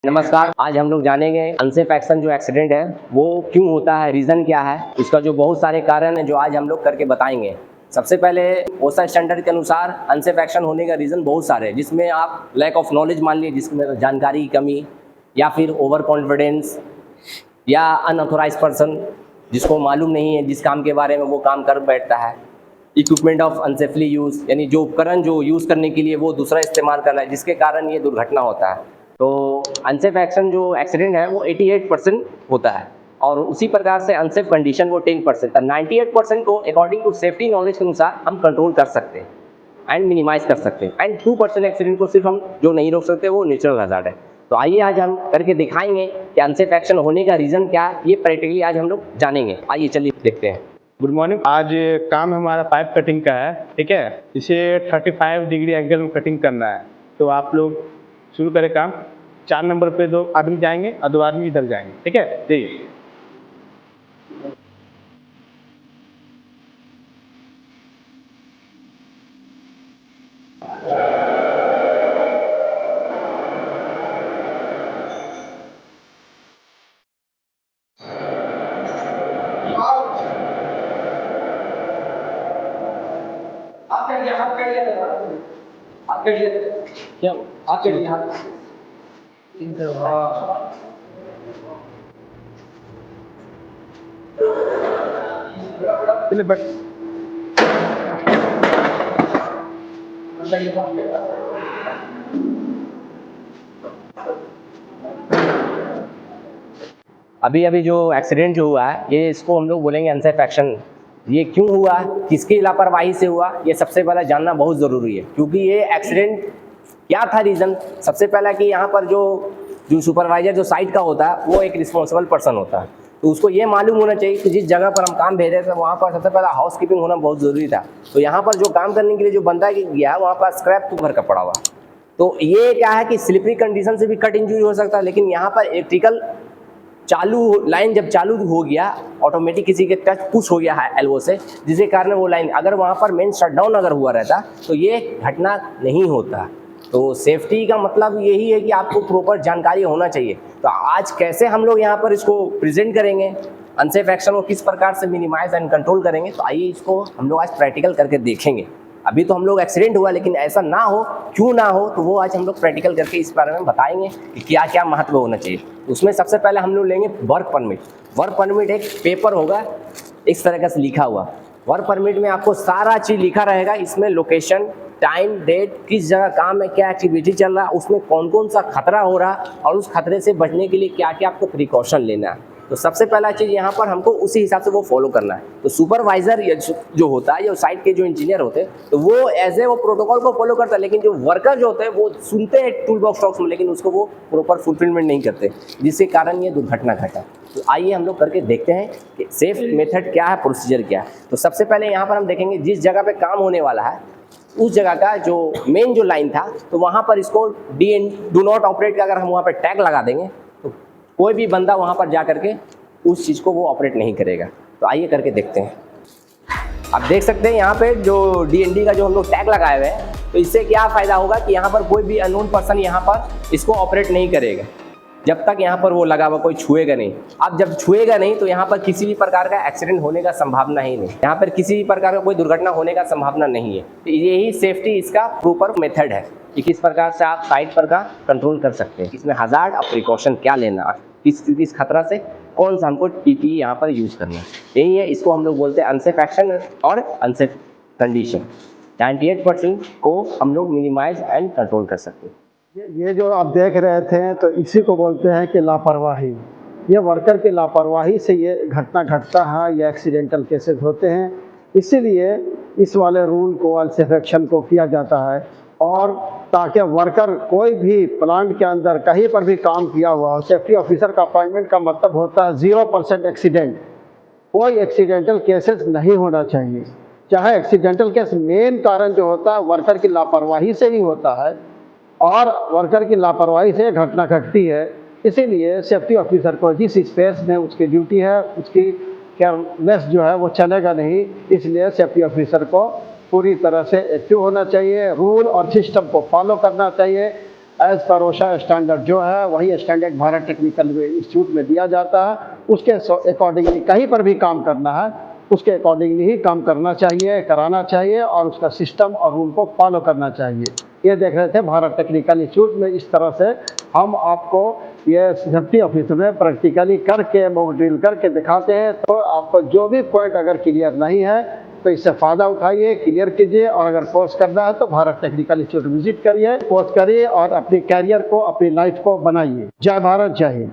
नमस्कार। आज हम लोग जानेंगे अनसेफ एक्शन जो एक्सीडेंट है वो क्यों होता है, रीज़न क्या है, इसका जो बहुत सारे कारण हैं जो आज हम लोग करके बताएंगे। सबसे पहले ओसा स्टैंडर्ड के अनुसार अनसेफ एक्शन होने का रीज़न बहुत सारे हैं, जिसमें आप लैक ऑफ नॉलेज मान लीजिए, जिसमें जानकारी की कमी या फिर ओवर कॉन्फिडेंस या अनऑथोराइज पर्सन जिसको मालूम नहीं है जिस काम के बारे में वो काम कर बैठता है। इक्विपमेंट ऑफ अनसेफली यूज़ यानी जो उपकरण जो यूज़ करने के लिए वो दूसरा इस्तेमाल कर रहा है, जिसके कारण ये दुर्घटना होता है। तो अनसेफ एक्शन जो एक्सीडेंट है वो 88% होता है और उसी प्रकार से अनसेफ कंडीशन वो 10%। 98% को अकॉर्डिंग टू सेफ्टी नॉलेज के अनुसार हम कंट्रोल कर सकते हैं एंड मिनिमाइज कर सकते हैं। एंड 2% एक्सीडेंट को सिर्फ हम जो नहीं रोक सकते वो नेचुरल हज़ार्ड है। तो आइए आज हम करके दिखाएंगे कि अनसेफ एक्शन होने का रीज़न क्या है, ये प्रैक्टिकली आज हम लोग जानेंगे। आइए चलिए देखते हैं। Good morning. आज काम हमारा पाइप कटिंग का है, ठीक है। इसे 35 डिग्री एंगल में कटिंग करना है। तो आप लोग शुरू करें काम। 4 नंबर पे 2 आदमी जाएंगे और 2 आदमी इधर जाएंगे, ठीक है। देखिए क्या आप कर लिया चलिए बट अभी जो एक्सीडेंट जो हुआ है ये इसको हम लोग बोलेंगे अनसेफ एक्शन। ये क्यों हुआ, किसकी लापरवाही से हुआ, ये सबसे पहले जानना बहुत ज़रूरी है। क्योंकि ये एक्सीडेंट क्या था रीज़न, सबसे पहला कि यहाँ पर जो सुपरवाइज़र जो साइट का होता है वो एक रिस्पॉन्सिबल पर्सन होता है। तो उसको ये मालूम होना चाहिए कि जिस जगह पर हम काम भेज रहे थे वहाँ पर सबसे पहला हाउस कीपिंग होना बहुत ज़रूरी था। तो यहाँ पर जो काम करने के लिए जो बंदा गया वहाँ पर स्क्रैप तो भर का पड़ा हुआ। तो ये क्या है कि स्लिपरी कंडीशन से भी कट इंजरी हो सकता है, लेकिन यहाँ पर इलेक्ट्रिकल चालू लाइन जब चालू हो गया, ऑटोमेटिक किसी के टच पुश हो गया है एल्बो से, जिसके कारण वो लाइन अगर वहाँ पर मेन शटडाउन अगर हुआ रहता तो ये घटना नहीं होता। तो सेफ्टी का मतलब यही है कि आपको प्रॉपर जानकारी होना चाहिए। तो आज कैसे हम लोग यहाँ पर इसको प्रेजेंट करेंगे, अनसेफ एक्शन को किस प्रकार से मिनिमाइज एंड कंट्रोल करेंगे, तो आइए इसको हम लोग आज प्रैक्टिकल करके देखेंगे। अभी तो हम लोग एक्सीडेंट हुआ, लेकिन ऐसा ना हो, क्यों ना हो, तो वो आज हम लोग प्रैक्टिकल करके इस बारे में बताएंगे कि क्या क्या महत्व होना चाहिए। उसमें सबसे पहले हम लोग लेंगे वर्क परमिट। वर्क परमिट एक पेपर होगा इस तरह से लिखा हुआ। वर्क परमिट में आपको सारा चीज़ लिखा रहेगा। इसमें लोकेशन, टाइम, डेट, किस जगह काम है, क्या एक्टिविटी चल रहा है, उसमें कौन कौन सा खतरा हो रहा और उस खतरे से बचने के लिए क्या क्या आपको प्रिकॉशन लेना है। तो सबसे पहला चीज़ यहाँ पर हमको उसी हिसाब से वो फॉलो करना है। तो सुपरवाइज़र जो होता है या साइट के जो इंजीनियर होते हैं तो वो एज ए वो प्रोटोकॉल को फॉलो करता है, लेकिन जो वर्कर जो होते हैं वो सुनते हैं टूल बॉक्स टॉक्स में, लेकिन उसको वो प्रॉपर फुलफिलमेंट नहीं करते, जिसके कारण ये दुर्घटना घटा। तो आइए हम लोग करके देखते हैं कि सेफ मेथड क्या है, प्रोसीजर क्या है। तो सबसे पहले यहाँ पर हम देखेंगे जिस जगह पर काम होने वाला है उस जगह का जो मेन जो लाइन था, तो वहाँ पर इसको डू नॉट ऑपरेट का अगर हम वहाँ पर टैग लगा देंगे तो कोई भी बंदा वहाँ पर जा करके उस चीज़ को वो ऑपरेट नहीं करेगा। तो आइए करके देखते हैं। आप देख सकते हैं यहाँ पे जो DND का जो हम लोग टैग लगाए हुए हैं, तो इससे क्या फ़ायदा होगा कि यहाँ पर कोई भी अननोन पर्सन यहाँ पर इसको ऑपरेट नहीं करेगा जब तक यहाँ पर वो लगा हुआ कोई छुएगा नहीं। अब जब छुएगा नहीं तो यहाँ पर किसी भी प्रकार का एक्सीडेंट होने का संभावना ही नहीं, यहाँ पर किसी भी प्रकार का कोई दुर्घटना होने का संभावना नहीं है। तो यही सेफ्टी इसका प्रॉपर मेथड है कि किस प्रकार से आप साइट पर का कंट्रोल कर सकते हैं, इसमें हज़ार्ड और प्रिकॉशन क्या लेना, किस खतरा से कौन सा हमको PPE यहाँ पर यूज़ करना है। यही है, इसको हम लोग बोलते हैं अनसेफ एक्शन और अनसेफ कंडीशन। 98% को हम लोग मिनिमाइज एंड कंट्रोल कर सकते हैं। ये जो आप देख रहे थे तो इसी को बोलते हैं कि लापरवाही। ये वर्कर की लापरवाही से ये घटना घटता है, ये एक्सीडेंटल केसेस होते हैं। इसीलिए इस वाले रूल को, अनसेफ एक्शन को किया जाता है, और ताकि वर्कर कोई भी प्लांट के अंदर कहीं पर भी काम किया हुआ हो, सेफ्टी ऑफिसर का अपॉइंटमेंट का मतलब होता है 0% एक्सीडेंट। कोई एक्सीडेंटल केसेस नहीं होना चाहिए। चाहे एक्सीडेंटल केस मेन कारण जो होता है वर्कर की लापरवाही से ही होता है, और वर्कर की लापरवाही से घटना घटती है। इसीलिए सेफ्टी ऑफिसर को जिस स्पेस में उसकी ड्यूटी है उसकी केयरलेस जो है वो चलेगा नहीं। इसलिए सेफ्टी ऑफिसर को पूरी तरह से एक्टिव होना चाहिए, रूल और सिस्टम को फॉलो करना चाहिए, एज पर ओशा स्टैंडर्ड जो है वही स्टैंडर्ड भारत टेक्निकल इंस्टीट्यूट में दिया जाता है। उसके अकॉर्डिंगली कहीं पर भी काम करना है उसके अकॉर्डिंगली ही काम करना चाहिए, कराना चाहिए और उसका सिस्टम और रूल को फॉलो करना चाहिए। ये देख रहे थे भारत टेक्निकल इंस्टीट्यूट में इस तरह से हम आपको ये सेफ्टी ऑफिस में प्रैक्टिकली करके मॉक ड्रिल करके दिखाते हैं। तो आपको जो भी पॉइंट अगर क्लियर नहीं है तो इससे फ़ायदा उठाइए, क्लियर कीजिए और अगर कोर्स करना है तो भारत टेक्निकल इंस्टीट्यूट विजिट करिए, कोर्स करिए और अपनी कैरियर को अपनी लाइफ को बनाइए। जय भारत, जय हिंद।